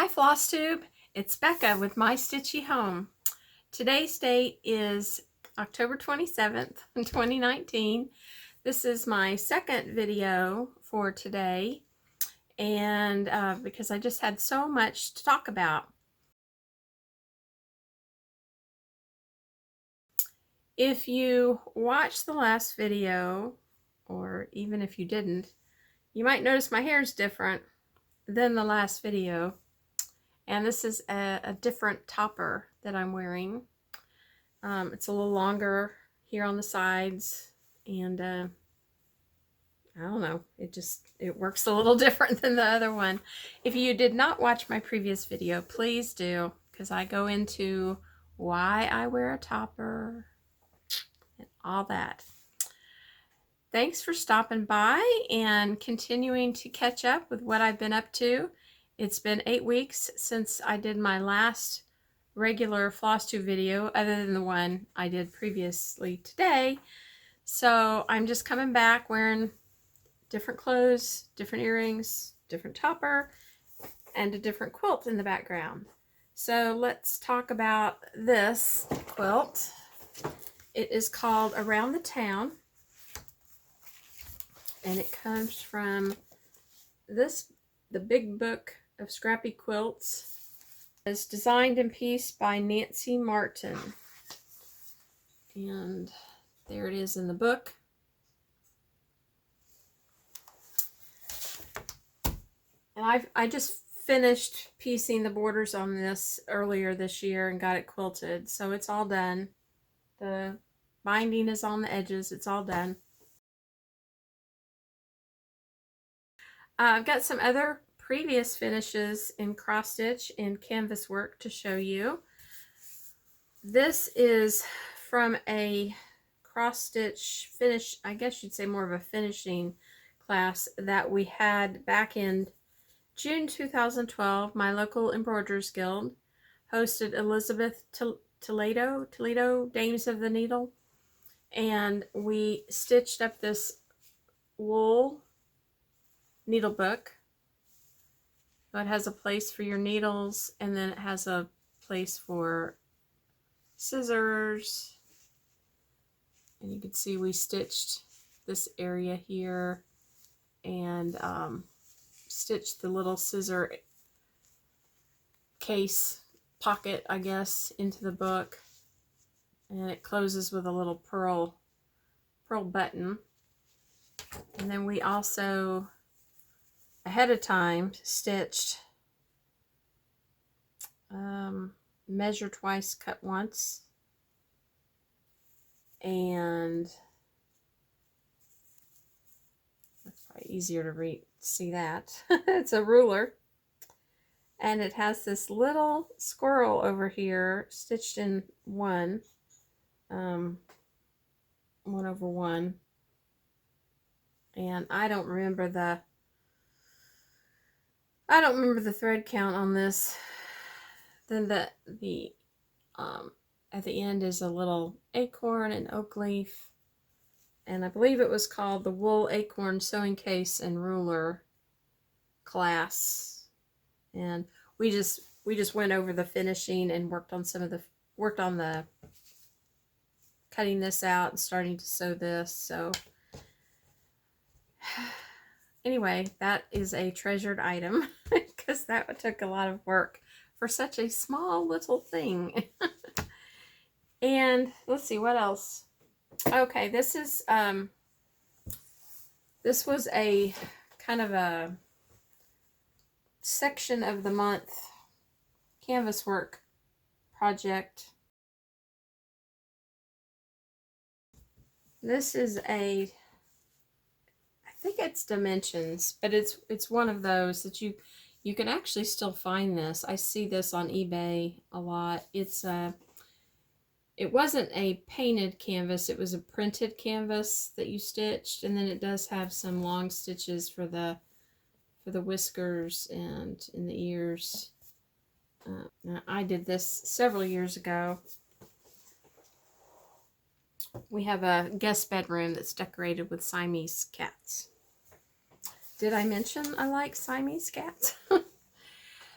Hi FlossTube, it's Becca with My Stitchy Home. Today's date is October 27th, 2019. This is my second video for today, and because I just had so much to talk about. If you watched the last video, or even if you didn't, you might notice my hair is different than the last video. And this is a different topper that I'm wearing. It's a little longer here on the sides, and I don't know, it works a little different than the other one. If you did not watch my previous video, please do, because I go into why I wear a topper and all that. Thanks for stopping by and continuing to catch up with what I've been up to. It's been 8 weeks since I did my last regular FlossTube video, other than the one I did previously today. So I'm just coming back wearing different clothes, different earrings, different topper, and a different quilt in the background. So let's talk about this quilt. It is called Around the Town, and it comes from the Big Book of Scrappy Quilts. It's designed and pieced by Nancy Martin, and there it is in the book. And I just finished piecing the borders on this earlier this year and got it quilted, so it's all done. The binding is on the edges, it's all done. I've got some other previous finishes in cross stitch and canvas work to show you. This is from a cross stitch finish, I guess you'd say more of a finishing class that we had back in June 2012. My local Embroiderers Guild hosted Elizabeth Toledo, Dames of the Needle, and we stitched up this wool needle book. So it has a place for your needles, and then it has a place for scissors. And you can see we stitched this area here and stitched the little scissor case pocket, I guess, into the book. And it closes with a little pearl button. And then we also, ahead of time, stitched measure twice, cut once, and that's probably easier to read, see that. It's a ruler, and it has this little squirrel over here stitched in one, 1/1, and I don't remember the thread count on this. Then at the end is a little acorn and oak leaf, and I believe it was called the Wool Acorn Sewing Case and Ruler class. And we just went over the finishing and worked on the cutting this out and starting to sew this. So anyway, that is a treasured item because that took a lot of work for such a small little thing. And let's see what else. Okay, this was a kind of a section of the month canvas work project. This is I think it's Dimensions, but it's one of those that you can actually still find this. I see this on eBay a lot. It wasn't a painted canvas, it was a printed canvas that you stitched, and then it does have some long stitches for the whiskers and in the ears. Now I did this several years ago. We have a guest bedroom that's decorated with Siamese cats. Did I mention I like Siamese cats?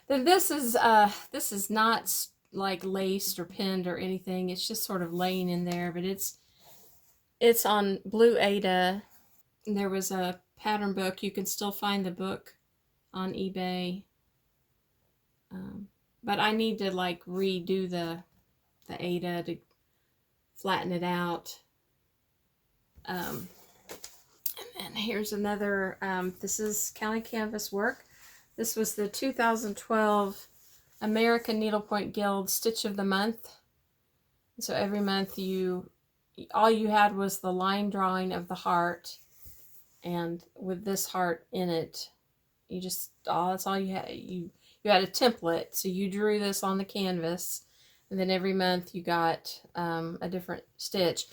Then this is not like laced or pinned or anything. It's just sort of laying in there, but it's on Blue Ada. And there was a pattern book. You can still find the book on eBay. But I need to like redo the Ada to flatten it out. And then here's another, this is County Canvas Work. This was the 2012 American Needlepoint Guild Stitch of the Month. So every month all you had was the line drawing of the heart, and with this heart in it, that's all you had. You had a template, so you drew this on the canvas, and then every month you got a different stitch.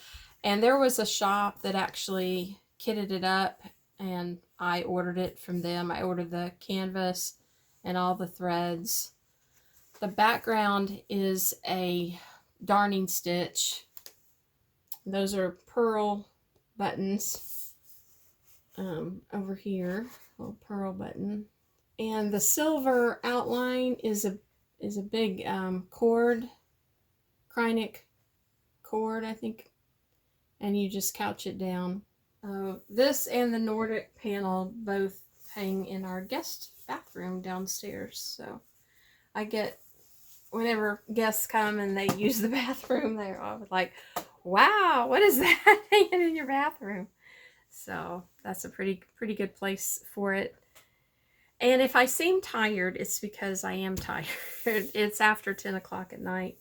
And there was a shop that actually kitted it up, and I ordered it from them. I ordered the canvas and all the threads. The background is a darning stitch. Those are pearl buttons over here, little pearl button. And the silver outline is a big cord, Krynic cord, I think, and you just couch it down. This and the Nordic panel both hang in our guest bathroom downstairs. So I get, whenever guests come and they use the bathroom, they're always like, wow, what is that hanging in your bathroom? So that's a pretty good place for it. And if I seem tired, it's because I am tired. It's after 10 o'clock at night.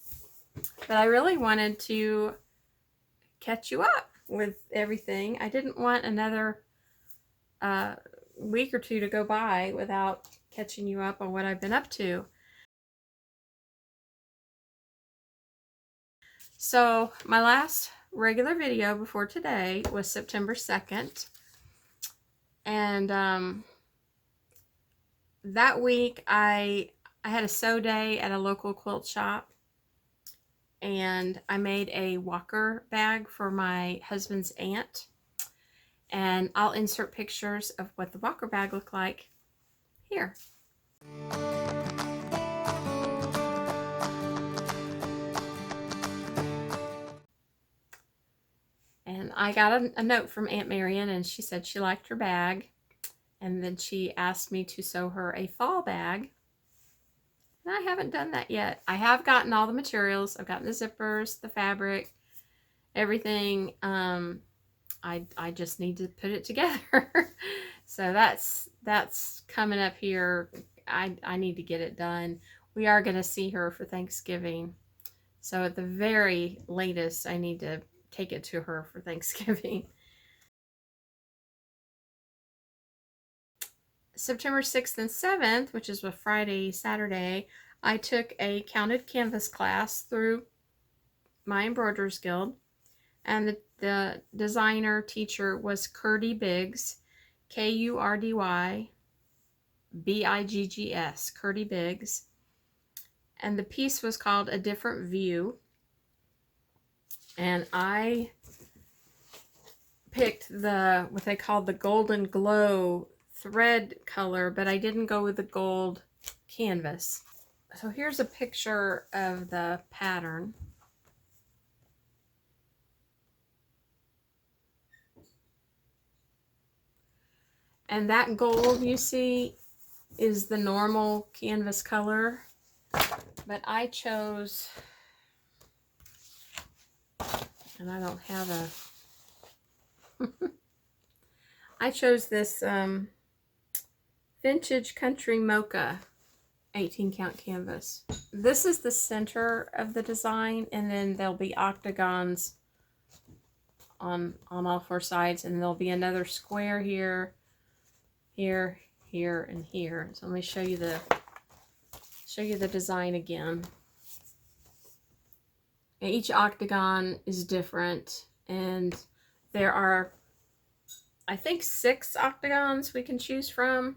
But I really wanted to catch you up with everything. I didn't want another week or two to go by without catching you up on what I've been up to. So my last regular video before today was September 2nd. And that week I had a sew day at a local quilt shop, and I made a walker bag for my husband's aunt, and I'll insert pictures of what the walker bag looked like here. And I got a note from Aunt Marion, and she said she liked her bag. And then she asked me to sew her a fall bag. And I haven't done that yet. I have gotten all the materials. I've gotten the zippers, the fabric, everything. I just need to put it together. So that's coming up here. I need to get it done. We are going to see her for Thanksgiving. So at the very latest, I need to take it to her for Thanksgiving. September 6th and 7th, which is a Friday, Saturday, I took a counted canvas class through my Embroiderers Guild, and the designer teacher was Curdy Biggs, K-U-R-D-Y-B-I-G-G-S, Curdy Biggs, and the piece was called A Different View, and I picked what they called the Golden Glow thread color, but I didn't go with the gold canvas. So here's a picture of the pattern. And that gold you see is the normal canvas color, but I chose, and I don't have a I chose this Vintage Country Mocha 18 count canvas. This is the center of the design, and then there'll be octagons on all four sides, and there'll be another square here, here, here, and here. So let me show you the design again. And each octagon is different, and there are, I think, 6 octagons we can choose from.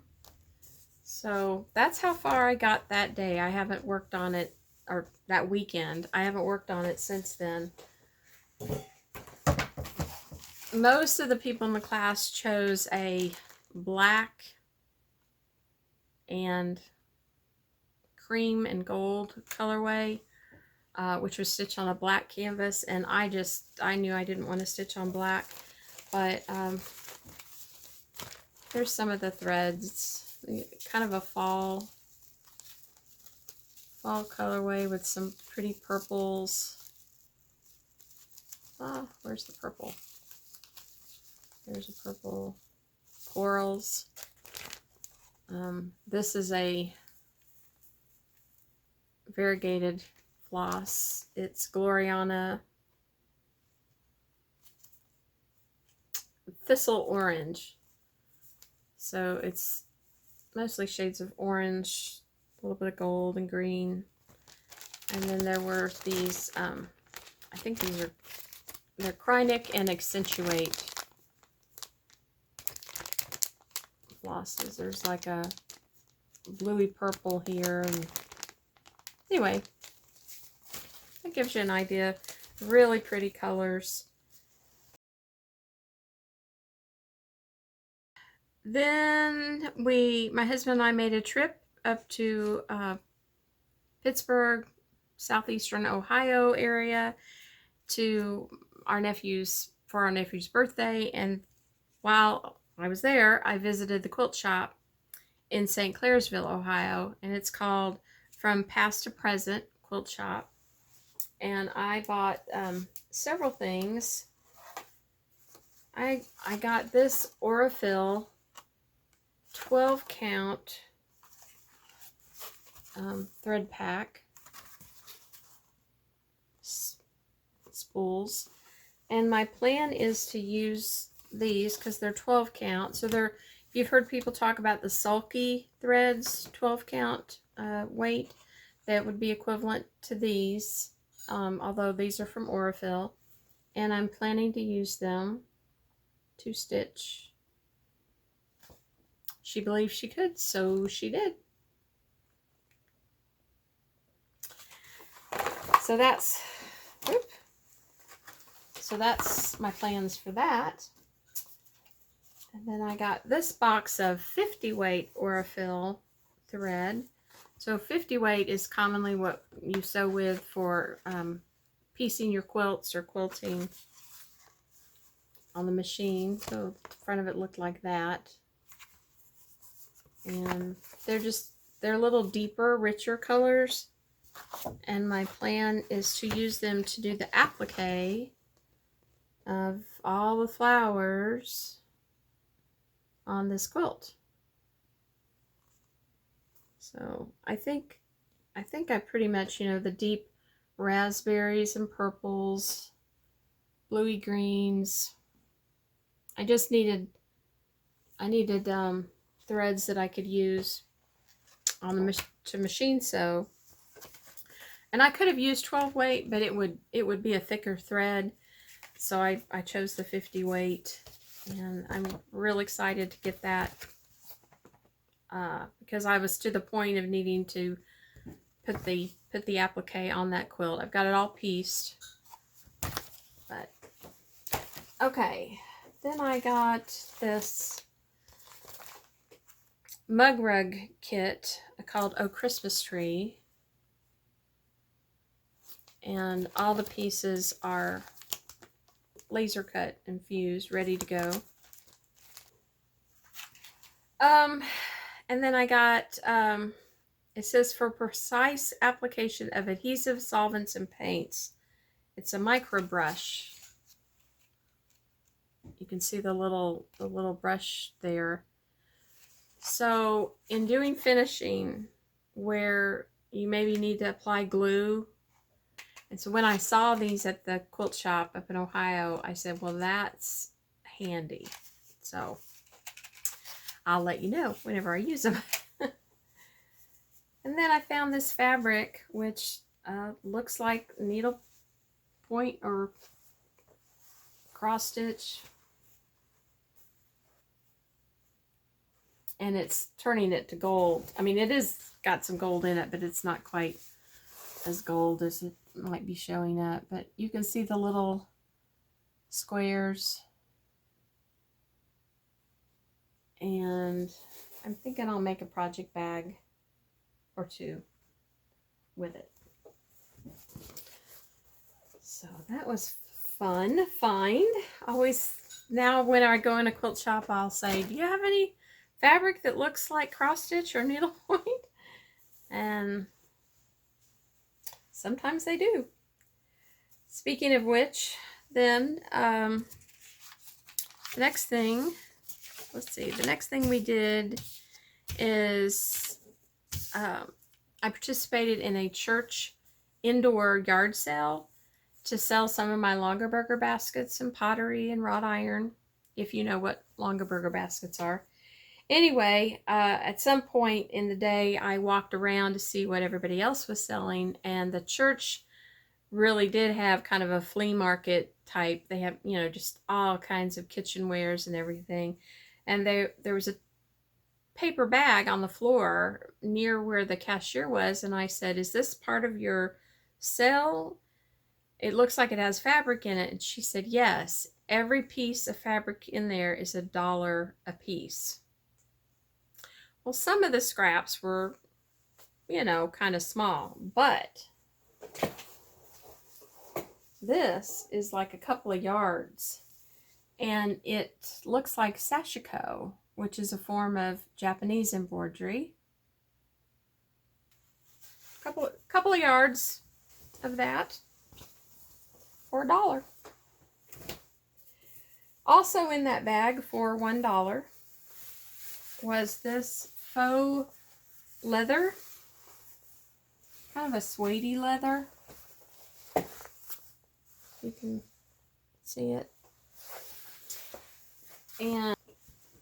So that's how far I got that day. I haven't worked on it, or that weekend. I haven't worked on it since then. Most of the people in the class chose a black and cream and gold colorway, which was stitched on a black canvas, and I knew I didn't want to stitch on black, but there's some of the threads, kind of a fall colorway with some pretty purples. Oh, where's the purple? There's a purple. Corals. This is a variegated floss. It's Gloriana Thistle Orange. So it's mostly shades of orange, a little bit of gold and green. And then there were these, I think they're Krynic and Accentuate flosses. There's like a bluey purple here, and anyway, that gives you an idea. Really pretty colors. Then my husband and I made a trip up to Pittsburgh, southeastern Ohio area, to our nephew's birthday, and while I was there, I visited the quilt shop in St. Clairsville, Ohio, and it's called From Past to Present Quilt Shop. And I bought several things. I got this Aurifil 12 count thread pack spools, and my plan is to use these because they're 12 count. So if you've heard people talk about the sulky threads, 12 count weight, that would be equivalent to these, although these are from Aurifil, and I'm planning to use them to stitch. She believed she could, so she did. So that's my plans for that. And then I got this box of 50 weight Aurifil thread. So 50 weight is commonly what you sew with for piecing your quilts or quilting on the machine. So the front of it looked like that. And they're a little deeper, richer colors. And my plan is to use them to do the applique of all the flowers on this quilt. So I think I pretty much, the deep raspberries and purples, bluey greens. I needed threads that I could use on the to machine sew. And I could have used 12 weight, but it would be a thicker thread. So I chose the 50 weight, and I'm real excited to get that because I was to the point of needing to put the applique on that quilt. I've got it all pieced, but okay. Then I got this mug rug kit called Oh Christmas Tree, and all the pieces are laser cut and fused, ready to go. And then I got, it says for precise application of adhesive solvents and paints. It's a micro brush. You can see the little brush there. So in doing finishing where you maybe need to apply glue, and so when I saw these at the quilt shop up in Ohio, I said, well, that's handy. So I'll let you know whenever I use them. And then I found this fabric, which looks like needle point or cross stitch. And it's turning it to gold. I mean, it is got some gold in it, but it's not quite as gold as it might be showing up. But you can see the little squares. And I'm thinking I'll make a project bag or two with it. So that was fun find. Always, now when I go in a quilt shop, I'll say, do you have any fabric that looks like cross stitch or needlepoint? And sometimes they do. Speaking of which, then the next thing, let's see, the next thing we did is I participated in a church indoor yard sale to sell some of my Longaberger baskets and pottery and wrought iron, if you know what Longaberger baskets are. Anyway, at some point in the day, I walked around to see what everybody else was selling, and the church really did have kind of a flea market type. They have, you know, just all kinds of kitchenwares and everything. And there was a paper bag on the floor near where the cashier was, and I said, is this part of your sale? It looks like it has fabric in it. And she said, yes, every piece of fabric in there is $1 a piece. Well, some of the scraps were, you know, kind of small, but this is like a couple of yards, and it looks like sashiko, which is a form of Japanese embroidery. Couple of yards of that for $1. Also in that bag for $1 was this faux leather, kind of a suede leather. You can see it. And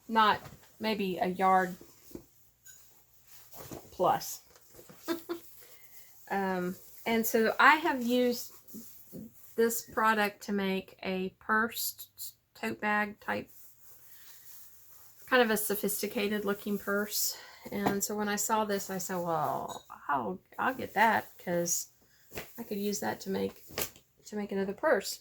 not maybe a yard plus. And so I have used this product to make a pursed tote bag type, kind of a sophisticated looking purse. And so when I saw this, I said, well, I'll get that, because I could use that to make another purse.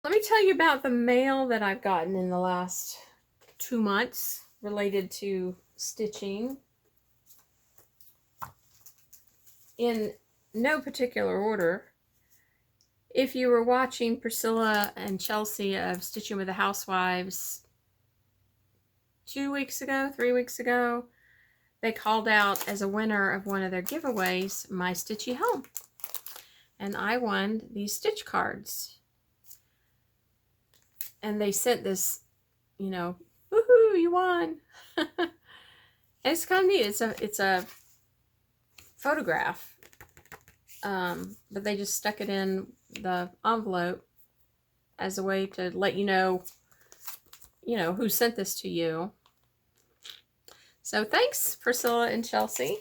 Let me tell you about the mail that I've gotten in the last 2 months related to stitching. In no particular order. If you were watching Priscilla and Chelsea of Stitching with the Housewives 2 weeks ago, 3 weeks ago, they called out as a winner of one of their giveaways my Stitchy home. And I won these stitch cards. And they sent this, you know, woohoo, you won. And it's kind of neat. It's a photograph, but they just stuck it in the envelope as a way to let you know who sent this to you. So thanks, Priscilla and Chelsea.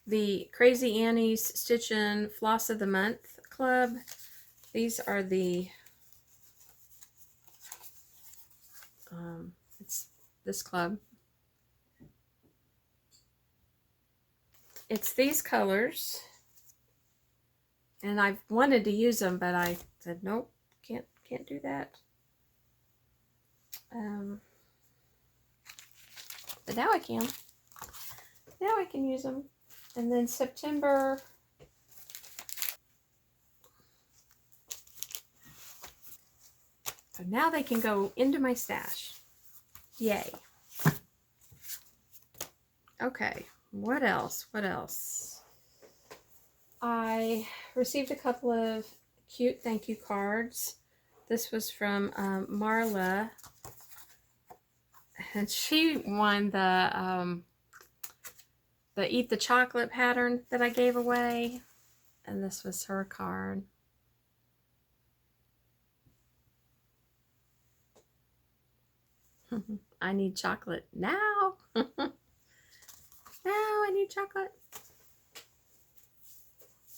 The Crazy Annie's Stitchin' Floss of the Month Club. These are the it's this club. It's these colors, and I've wanted to use them, but I said nope, can't do that. But now I can. Now I can use them. And then September, so now they can go into my stash. Yay. Okay. What else? What else? I received a couple of cute thank you cards. This was from Marla, and she won the Eat the Chocolate pattern that I gave away, and this was her card. I need chocolate now. Now I need chocolate.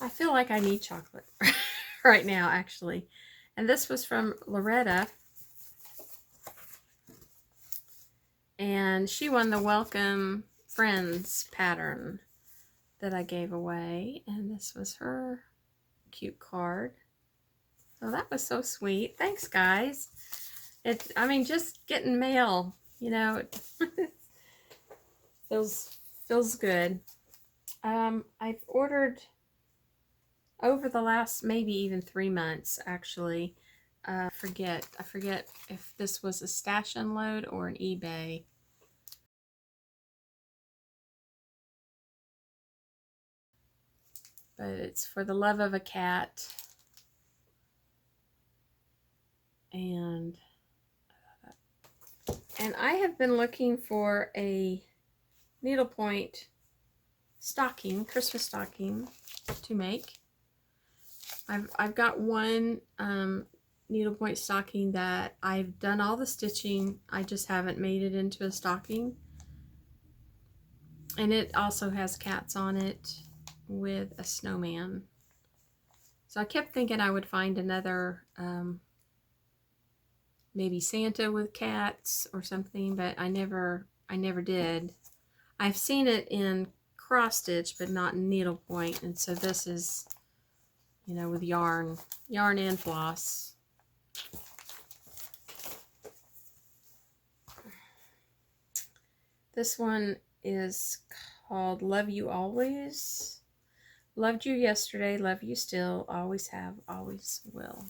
I feel like I need chocolate right now, actually. And this was from Loretta. And she won the Welcome Friends pattern that I gave away. And this was her cute card. So that was so sweet. Thanks, guys. I mean, just getting mail You know, it feels good. I've ordered over the last maybe even 3 months, actually. I forget if this was a stash unload or an eBay. But it's For the Love of a Cat. And I have been looking for a needlepoint stocking, Christmas stocking to make. I've got one needlepoint stocking that I've done all the stitching. I just haven't made it into a stocking. And it also has cats on it with a snowman. So I kept thinking I would find another maybe Santa with cats or something, but I never did. I've seen it in cross stitch, but not in needlepoint, and so this is, you know, with yarn and floss. This one is called Love You Always. Loved you yesterday, love you still, always have, always will.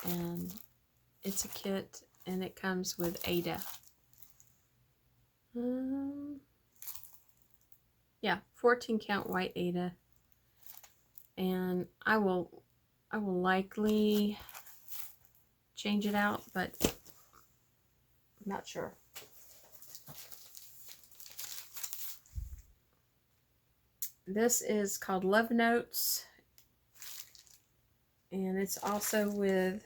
And it's a kit, and it comes with Ada. Yeah, 14 count white Ada. And I will likely change it out, but I'm not sure. This is called Love Notes, and it's also with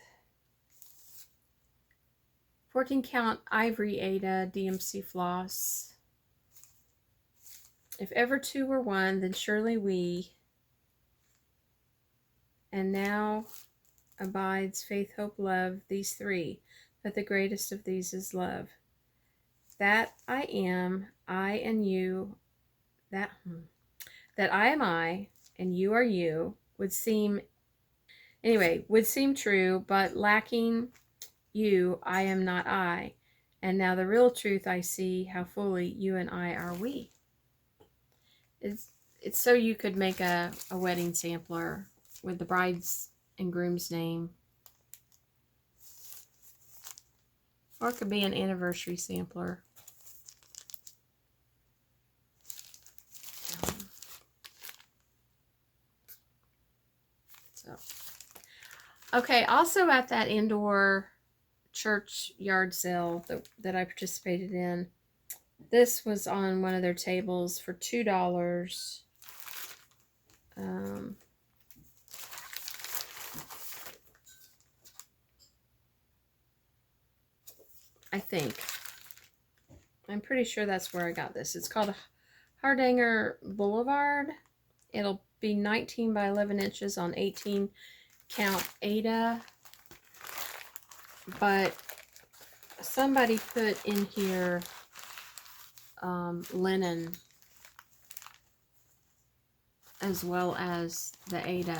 14 count ivory Ada DMC floss. If ever two were one, then surely we. And now abides faith, hope, love, these three. But the greatest of these is love. That I am, I and you, that I am I, and you are you, would seem true, but lacking you, I am not I. And now the real truth I see, how fully you and I are we. It's so you could make a wedding sampler with the bride's and groom's name. Or it could be an anniversary sampler. Okay, also at that indoor church yard sale that I participated in, this was on one of their tables for $2. I think. I'm pretty sure that's where I got this. It's called Hardanger Boulevard. It'll be 19 by 11 inches on 18 count Ada. But somebody put in here linen as well as the Ada.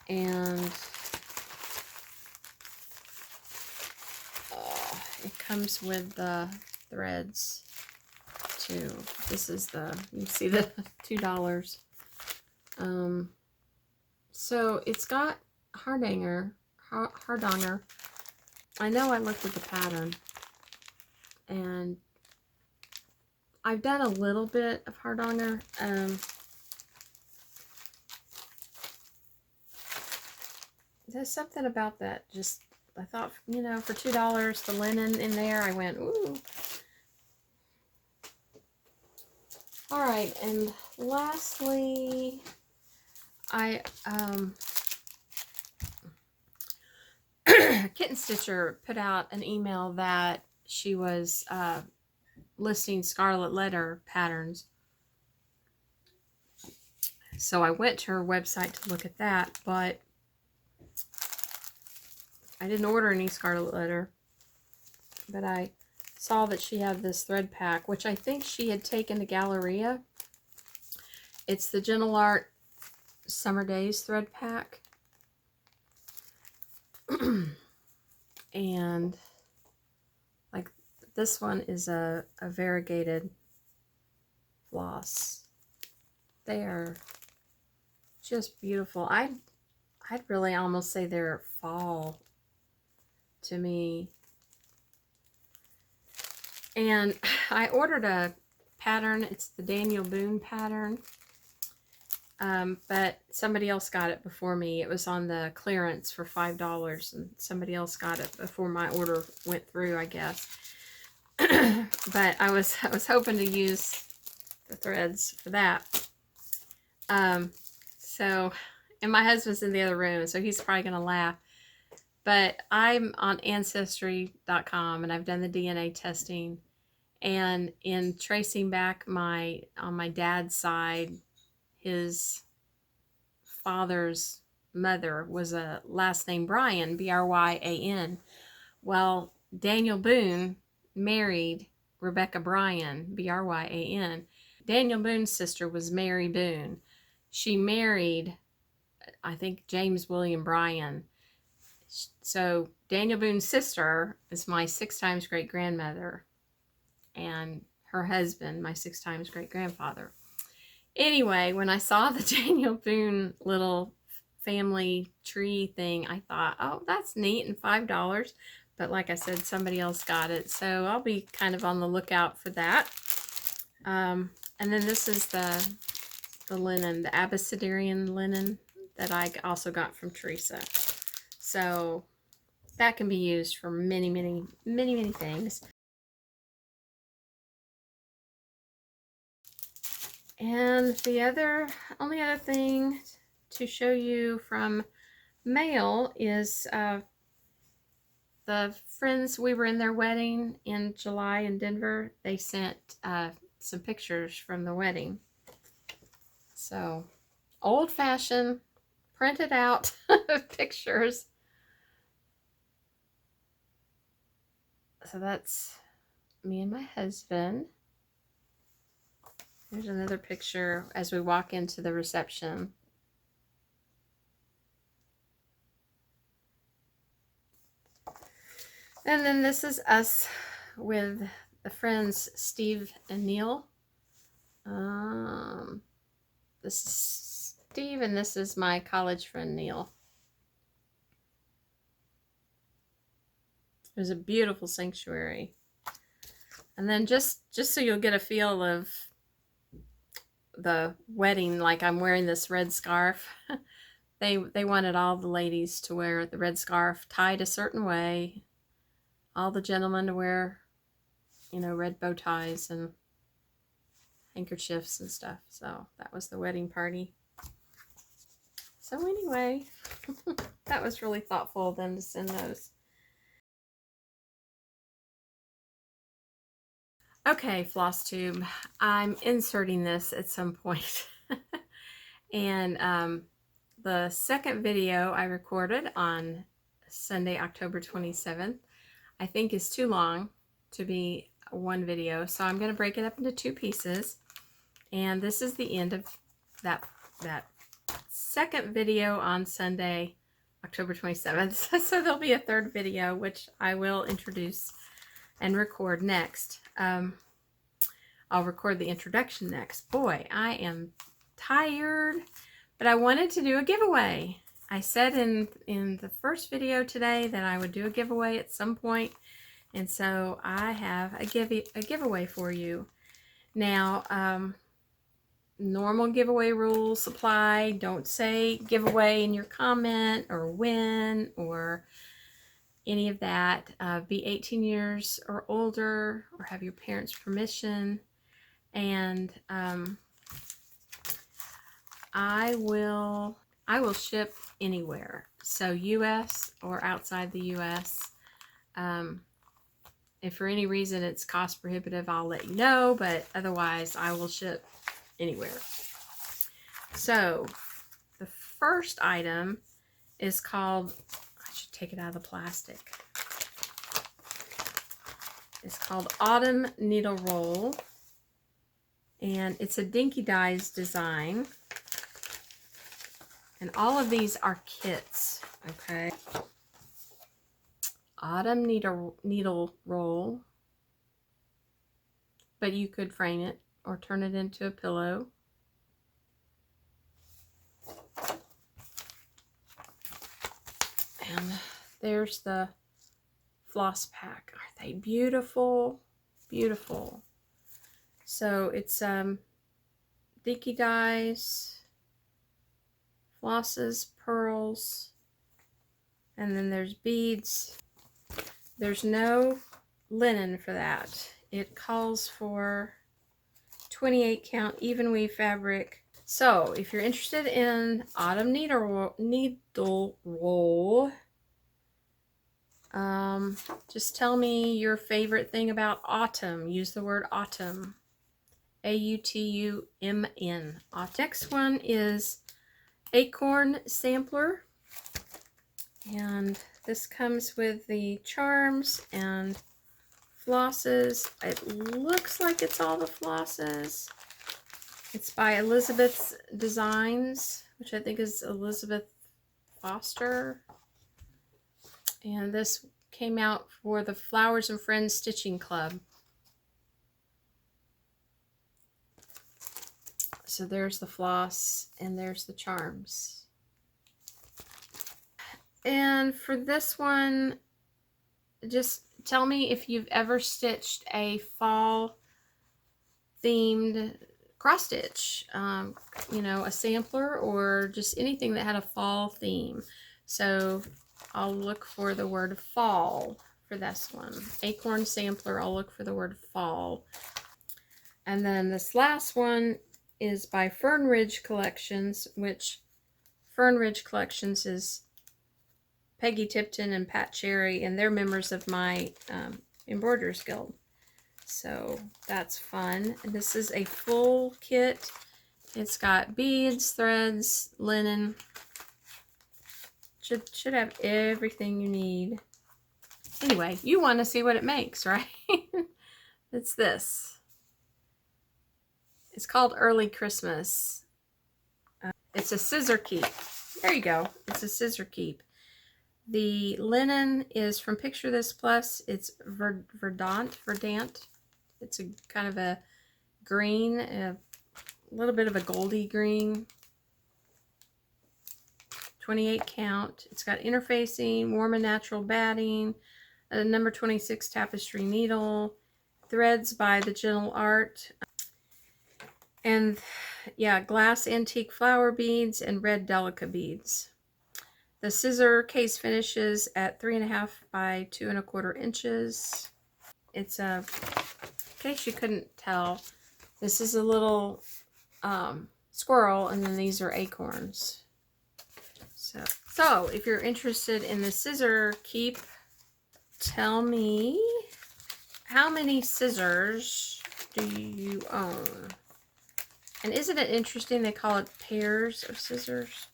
And it comes with the threads too. This is you see the $2. So it's got Hardanger. I know I looked at the pattern, and I've done a little bit of Hardanger. There's something about that. Just, I thought, you know, for $2, the linen in there, I went, ooh. All right, and lastly, Kitten Stitcher put out an email that she was listing Scarlet Letter patterns. So I went to her website to look at that, but I didn't order any Scarlet Letter. But I saw that she had this thread pack, which I think she had taken to Galleria. It's the Gentle Art Summer Days thread pack. And like this one is a variegated floss. They are just beautiful. I'd really almost say they're fall to me. And I ordered a pattern. It's the Daniel Boone pattern. But somebody else got it before me. It was on the clearance for $5, and somebody else got it before my order went through, I guess. But I was hoping to use the threads for that. So, and my husband's in the other room, so he's probably gonna laugh. But I'm on Ancestry.com, and I've done the DNA testing. And in tracing back on my dad's side, his father's mother was a last name Bryan, B-R-Y-A-N. Well, Daniel Boone married Rebecca Bryan, B-R-Y-A-N. Daniel Boone's sister was Mary Boone. She married, I think, James William Bryan. So Daniel Boone's sister is my 6 times great grandmother, and her husband, my 6 times great grandfather. Anyway, when I saw the Daniel Boone little family tree thing, I thought, oh, that's neat, and $5. But like I said, somebody else got it, so I'll be kind of on the lookout for that. And then this is the linen, the Abecedarian linen that I also got from Teresa. So that can be used for many, many, many, many things. And the only other thing to show you from mail is the friends, we were in their wedding in July in Denver. They sent some pictures from the wedding. So old-fashioned, printed out pictures. So that's me and my husband. Here's another picture as we walk into the reception. And then this is us with the friends Steve and Neil. This is Steve, and this is my college friend Neil. It was a beautiful sanctuary. And then just so you'll get a feel of the wedding, like I'm wearing this red scarf. They wanted all the ladies to wear the red scarf tied a certain way. All the gentlemen to wear, you know, red bow ties and handkerchiefs and stuff. So that was the wedding party. So anyway, that was really thoughtful of them to send those. Okay, FlossTube, I'm inserting this at some point. And the second video I recorded on Sunday, October 27th, I think is too long to be one video. So I'm going to break it up into 2 pieces. And this is the end of that second video on Sunday, October 27th. So there'll be a third video, which I will introduce and record next. I'll record the introduction next. Boy, I am tired, but I wanted to do a giveaway. I said in the first video today that I would do a giveaway at some point, and so I have a giveaway for you. Now, normal giveaway rules apply. Don't say giveaway in your comment or win or any of that. Be 18 years or older or have your parents' permission. And I will ship anywhere. So US or outside the US. If for any reason it's cost prohibitive, I'll let you know, but otherwise I will ship anywhere. So the first item is called, I should take it out of the plastic. It's called Autumn Needle Roll, and it's a Dinky Dyes design. And all of these are kits, okay? autumn needle roll, but you could frame it or turn it into a pillow. And there's the floss pack. Are they beautiful? Beautiful. So it's dinky dyes, flosses, pearls, and then there's beads. There's no linen for that. It calls for 28 count even weave fabric. So if you're interested in autumn needle roll, just tell me your favorite thing about autumn. Use the word autumn. A-U-T-U-M-N. Next one is acorn sampler. And this comes with the charms and flosses. It looks like it's all the flosses. It's by Elizabeth's Designs, which I think is Elizabeth Foster. And this came out for the Flowers and Friends Stitching Club. So there's the floss and there's the charms. And for this one, just tell me if you've ever stitched a fall themed cross stitch, you know, a sampler or just anything that had a fall theme. So I'll look for the word fall for this one. Acorn sampler, I'll look for the word fall. And then this last one is by Fern Ridge Collections, which Fern Ridge Collections is Peggy Tipton and Pat Cherry, and they're members of my Embroiderers Guild. So that's fun. And this is a full kit. It's got beads, threads, linen. Should have everything you need. Anyway, you want to see what it makes, right? It's this. It's called Early Christmas. It's a scissor keep. There you go. It's a scissor keep. The linen is from Picture This Plus. It's verdant. It's a kind of a green, a little bit of a goldy green. 28 count. It's got interfacing, warm and natural batting, a number 26 tapestry needle, threads by the Gentle Art, and yeah, glass antique flower beads and red delica beads. The scissor case finishes at 3.5 by 2 1/4 inches. It's a, in case you couldn't tell, this is a little squirrel, and then these are acorns. So if you're interested in the scissor keep, tell me, how many scissors do you own? And isn't it interesting they call it pairs of scissors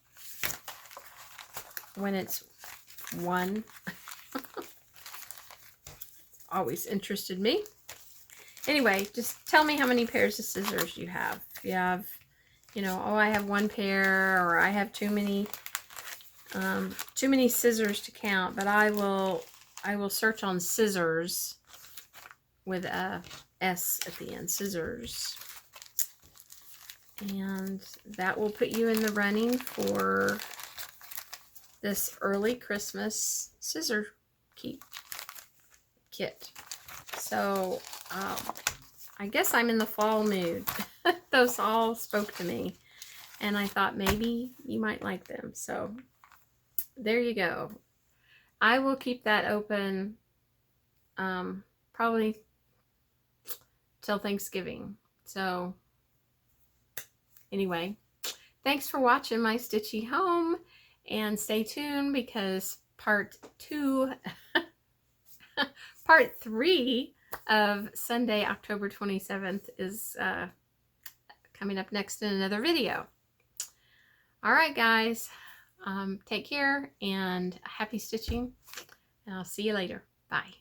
when it's one? Always interested me. Anyway, just tell me how many pairs of scissors you have. If you have, you know, oh, I have one pair, or I have too many scissors to count, but I will search on scissors with a S at the end, scissors. And that will put you in the running for this early Christmas scissor keep kit. So I guess I'm in the fall mood. Those all spoke to me, and I thought maybe you might like them. So there you go. I will keep that open probably till Thanksgiving. So anyway, thanks for watching my Stitchy home, and stay tuned because part 3 of Sunday, October 27th is coming up next in another video. All right, guys. Take care and happy stitching, and I'll see you later. Bye.